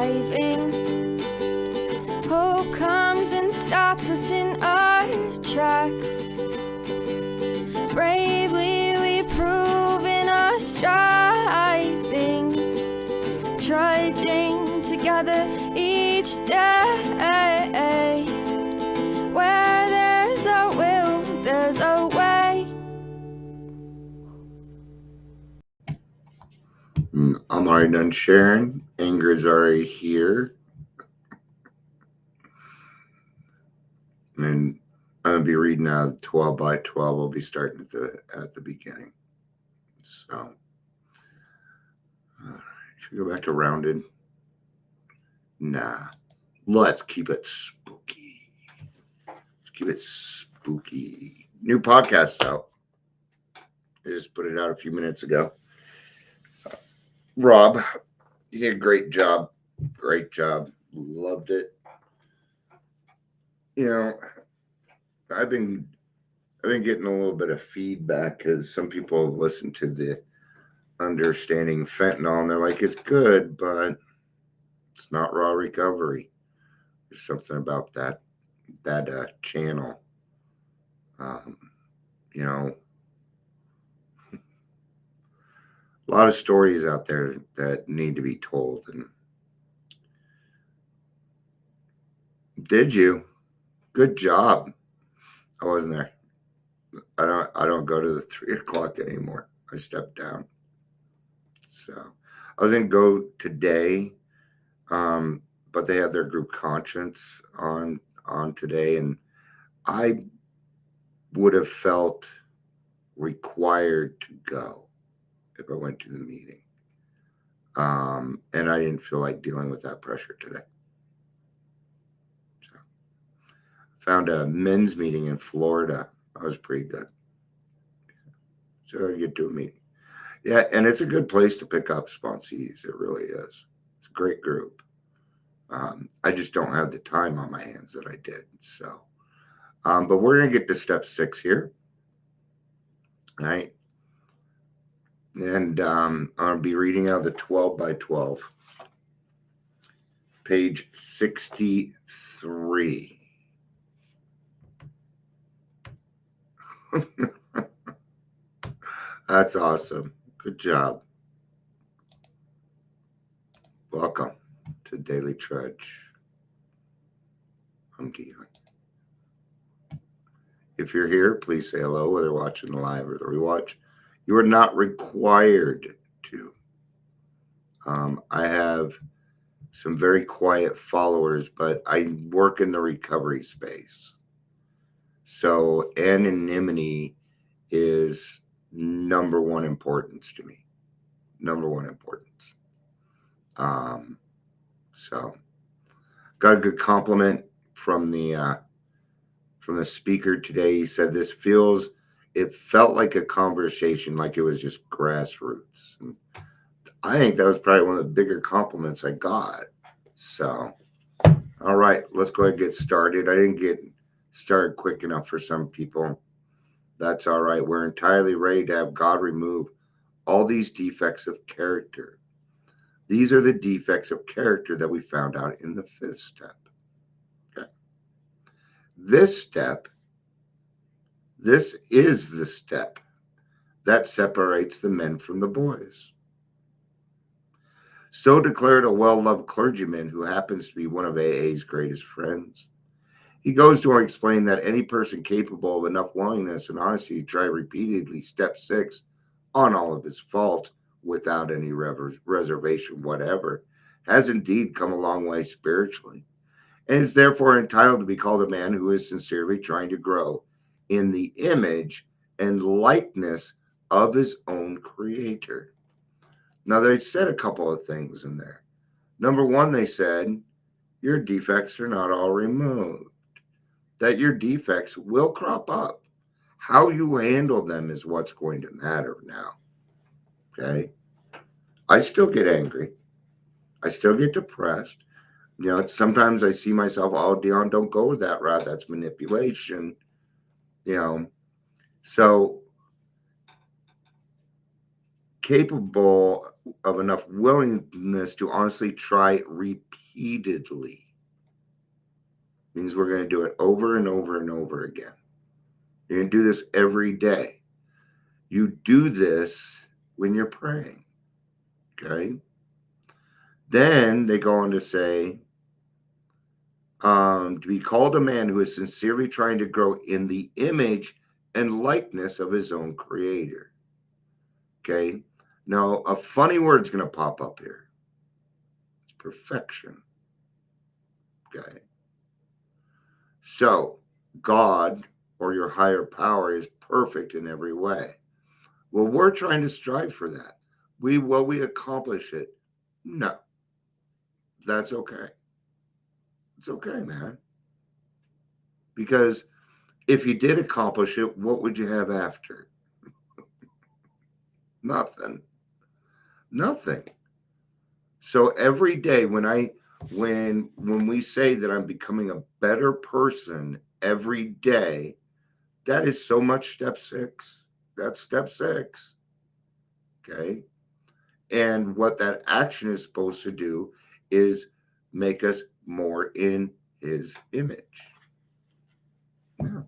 driving. Hope comes and stops us in our tracks. Bravely we prove in our striving, trudging together each day. Where there's a will, there's a way. I'm already done sharing. Anger's already here. And I'm going to be reading out of 12 by 12. I'll be starting at the beginning. So, all right. Should we go back to rounded? Nah. Let's keep it spooky. Let's keep it spooky. New podcast out. I just put it out a few minutes ago. Rob, you did a great job. Great job. Loved it. You know, I've been getting a little bit of feedback because some people have listened to the Understanding Fentanyl and they're like, it's good, but it's not raw recovery. There's something about that channel. You know, a lot of stories out there that need to be told. And did you? Good job. I wasn't there. I don't go to the 3 o'clock anymore. I stepped down. So I was going to go today, but they have their group conscience on today, and I would have felt required to go if I went to the meeting. And I didn't feel like dealing with that pressure today. So found a men's meeting in Florida. That was pretty good. So I get to a meeting. Yeah, and it's a good place to pick up sponsees. It really is. It's a great group. I just don't have the time on my hands that I did. So, but we're going to get to step 6 here. All right. And I'm going to be reading out the 12 by 12, page 63. That's awesome. Good job. Welcome to Daily Trudge. I'm Dion. If you're here, please say hello, whether watching the live or the rewatch. You are not required to. I have some very quiet followers, but I work in the recovery space. So anonymity is number one importance to me. Number one importance. So got a good compliment from the speaker today. He said it felt like a conversation, like it was just grassroots. And I think that was probably one of the bigger compliments I got. So, all right, let's go ahead and get started. I didn't get started quick enough for some people. That's all right. We're entirely ready to have God remove all these defects of character. These are the defects of character that we found out in the 5th step. Okay. This is the step that separates the men from the boys. So declared a well-loved clergyman who happens to be one of AA's greatest friends. He goes to explain that any person capable of enough willingness and honesty to try repeatedly step 6 on all of his faults without any reservation whatever has indeed come a long way spiritually, and is therefore entitled to be called a man who is sincerely trying to grow in the image and likeness of his own creator. Now, they said a couple of things in there. Number one, they said, your defects are not all removed, that your defects will crop up. How you handle them is what's going to matter now. Okay? I still get angry. I still get depressed. You know, sometimes I see myself, oh, Dion, don't go that route. That's manipulation. You know, so capable of enough willingness to honestly try repeatedly. Means we're going to do it over and over and over again. You're going to do this every day. You do this when you're praying. Okay. Then they go on to say, to be called a man who is sincerely trying to grow in the image and likeness of his own creator. Okay. Now, a funny word's going to pop up here. It's perfection. Okay. So, God or your higher power is perfect in every way. Well, we're trying to strive for that. Will we accomplish it? No. That's okay. It's okay, man. Because if you did accomplish it, what would you have after? Nothing. Nothing. So every day when we say that I'm becoming a better person every day, that is so much step 6. That's step 6. Okay. And what that action is supposed to do is make us more in his image. Yeah.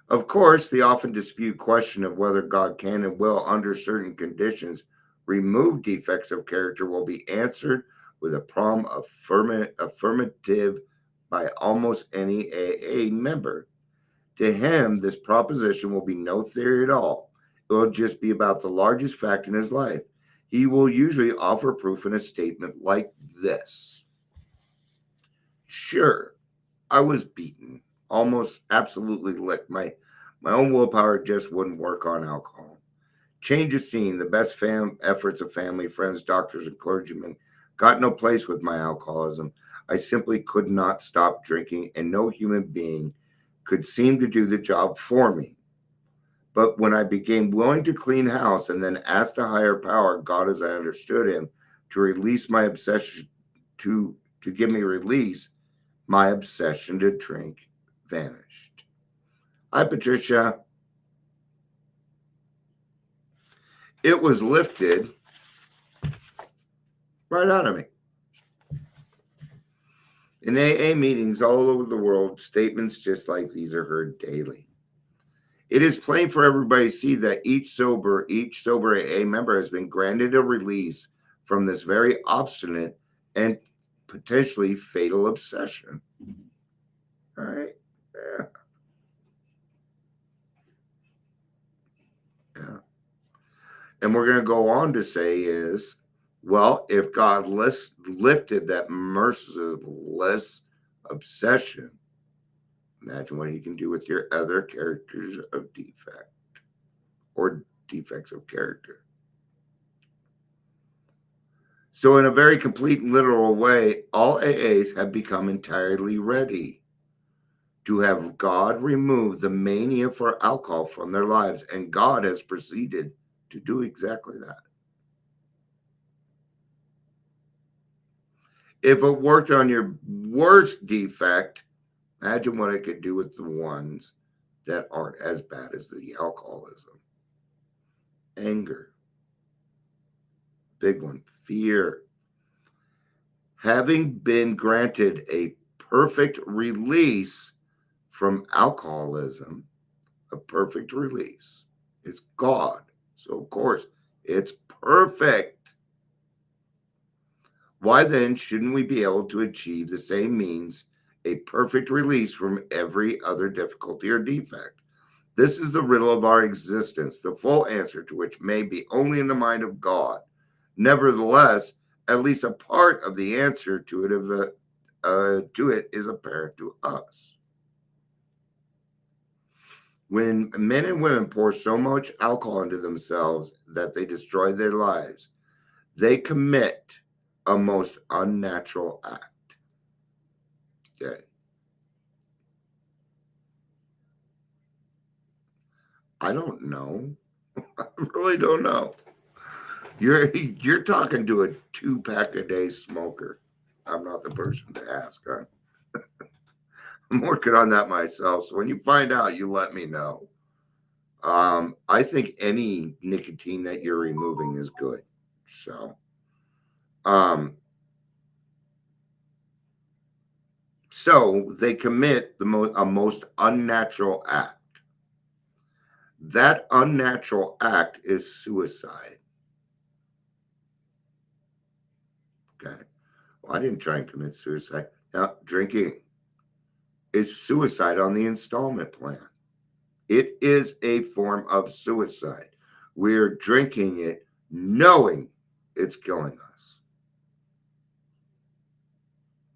Of course, the often disputed question of whether God can and will, under certain conditions, remove defects of character will be answered with a prompt affirmative by almost any AA member. To him, this proposition will be no theory at all. It will just be about the largest fact in his life. He will usually offer proof in a statement like this. Sure, I was beaten, almost absolutely licked. My own willpower just wouldn't work on alcohol. Change of scene. The best efforts of family, friends, doctors, and clergymen got no place with my alcoholism. I simply could not stop drinking, and no human being could seem to do the job for me. But when I became willing to clean house and then asked a higher power, God as I understood him, to release my obsession, to give me release, my obsession to drink vanished. Hi, Patricia. It was lifted right out of me. In AA meetings all over the world, statements just like these are heard daily. It is plain for everybody to see that each sober AA member has been granted a release from this very obstinate and potentially fatal obsession. All right. Yeah. Yeah. And we're going to go on to say is, well, if God lifted that merciless obsession, imagine what he can do with your other characters of defect or defects of character. So in a very complete and literal way, all AAs have become entirely ready to have God remove the mania for alcohol from their lives, and God has proceeded to do exactly that. If it worked on your worst defect, imagine what it could do with the ones that aren't as bad as the alcoholism. Anger. Big one. Fear. Having been granted a perfect release from alcoholism, a perfect release, it's God. So, of course, it's perfect. Why then shouldn't we be able to achieve the same means, a perfect release from every other difficulty or defect? This is the riddle of our existence, the full answer to which may be only in the mind of God. Nevertheless, at least a part of the answer to it is apparent to us. When men and women pour so much alcohol into themselves that they destroy their lives, they commit a most unnatural act. Okay. I don't know. I really don't know. You're talking to a 2-pack a day smoker. I'm not the person to ask, huh? I'm working on that myself. So when you find out, you let me know. I think any nicotine that you're removing is good. So, um, so they commit a most unnatural act. That unnatural act is suicide. Okay. Well, I didn't try and commit suicide. Now, drinking is suicide on the installment plan. It is a form of suicide. We're drinking it knowing it's killing us.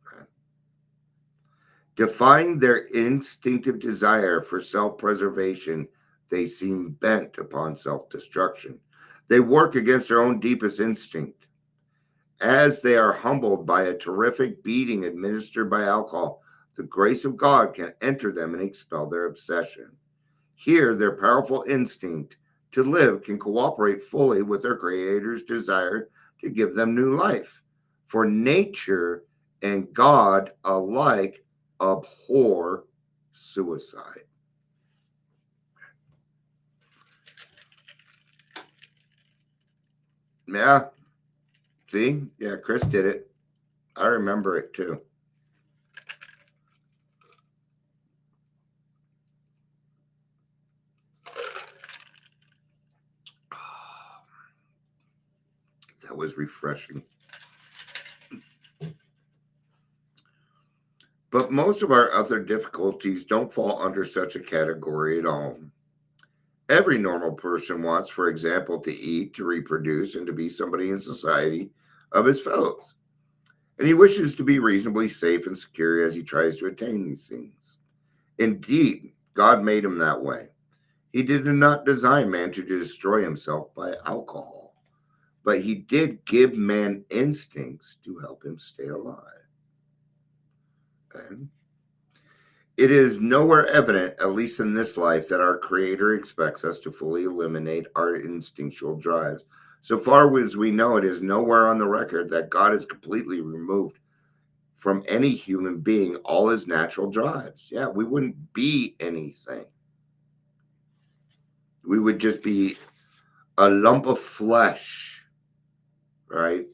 Okay. Defying their instinctive desire for self preservation, they seem bent upon self destruction. They work against their own deepest instinct. As they are humbled by a terrific beating administered by alcohol, the grace of God can enter them and expel their obsession. Here, their powerful instinct to live can cooperate fully with their Creator's desire to give them new life. For nature and God alike abhor suicide. Yeah, see? Yeah, Chris did it. I remember it too. That was refreshing. But most of our other difficulties don't fall under such a category at all. Every normal person wants, for example, to eat, to reproduce, and to be somebody in society of his fellows. And he wishes to be reasonably safe and secure as he tries to attain these things. Indeed, God made him that way. He did not design man to destroy himself by alcohol, but he did give man instincts to help him stay alive. Okay? It is nowhere evident, at least in this life, that our Creator expects us to fully eliminate our instinctual drives. So far as we know, it is nowhere on the record that God has completely removed from any human being all his natural drives. Yeah, we wouldn't be anything. We would just be a lump of flesh, right?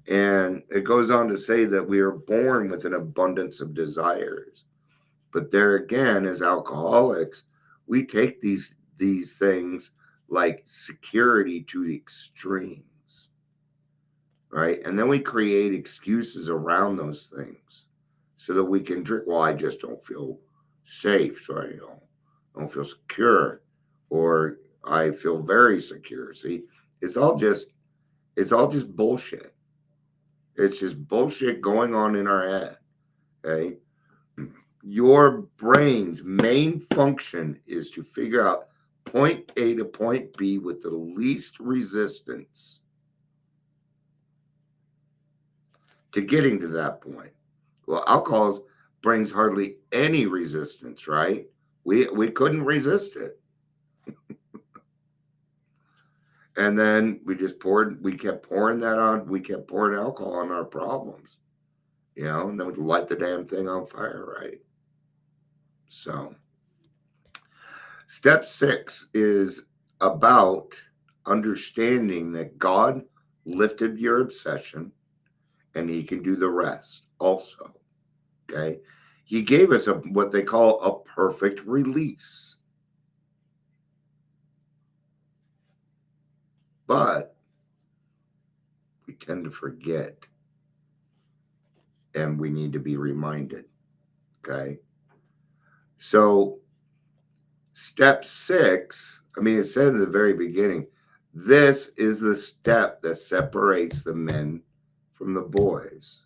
And it goes on to say that we are born with an abundance of desires. But there again, as alcoholics, we take these things like security to the extremes, right? And then we create excuses around those things so that we can drink. Well, I just don't feel safe, so I don't feel secure, or I feel very secure. See, it's all just bullshit. It's just bullshit going on in our head. Okay. Your brain's main function is to figure out point A to point B with the least resistance to getting to that point. Well, alcohol brings hardly any resistance, right? We couldn't resist it. And then we kept pouring that on, we kept pouring alcohol on our problems, and then we'd light the damn thing on fire, right? So, step 6 is about understanding that God lifted your obsession and he can do the rest also. Okay. He gave us what they call a perfect release. But we tend to forget and we need to be reminded. Okay. So, step 6, it said in the very beginning, this is the step that separates the men from the boys,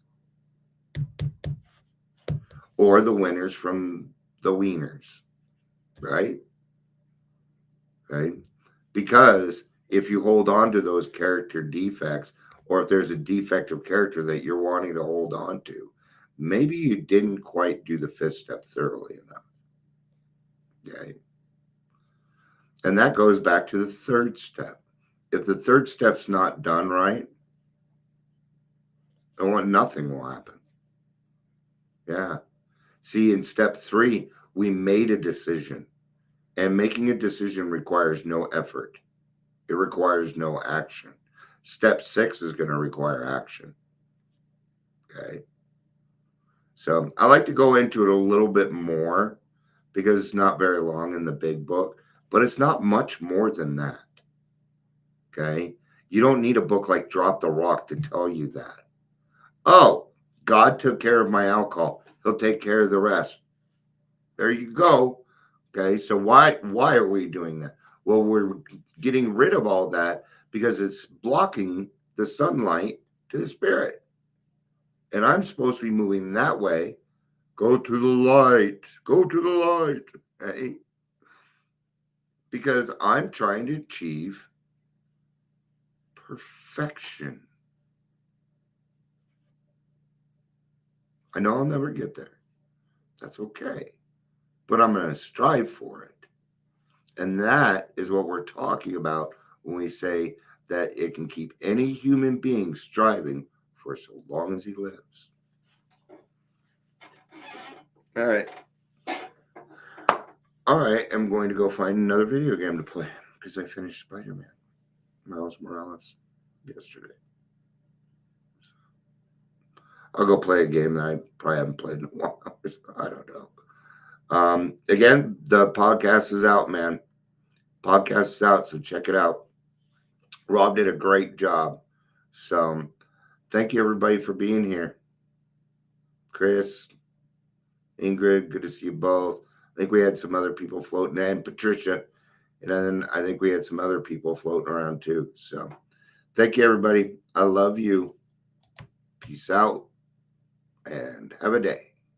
or the winners from the wieners, right? Right? Because if you hold on to those character defects, or if there's a defect of character that you're wanting to hold on to, maybe you didn't quite do the 5th step thoroughly enough. Okay. And that goes back to the 3rd step. If the 3rd step's not done right, nothing will happen. Yeah. See, in step 3, we made a decision And making a decision requires no effort. It requires no action. Step 6 is going to require action. Okay. So I like to go into it a little bit more because it's not very long in the big book, but it's not much more than that. Okay. You don't need a book like Drop the Rock to tell you that. Oh, God took care of my alcohol. He'll take care of the rest. There you go. Okay. So why are we doing that? Well, we're getting rid of all that because it's blocking the sunlight to the spirit. And I'm supposed to be moving that way. Go to the light. Go to the light. Okay? Because I'm trying to achieve perfection. I know I'll never get there. That's okay. But I'm going to strive for it. And that is what we're talking about when we say that it can keep any human being striving for so long as he lives. All right. I am going to go find another video game to play because I finished Spider-Man, Miles Morales, yesterday. I'll go play a game that I probably haven't played in a while. I don't know. Again, the podcast is out, man. Podcast is out, so check it out. Rob did a great job. So thank you, everybody, for being here. Chris, Ingrid, good to see you both. I think we had some other people floating in, Patricia, and then I think we had some other people floating around too. So thank you, everybody. I love you. Peace out and have a day.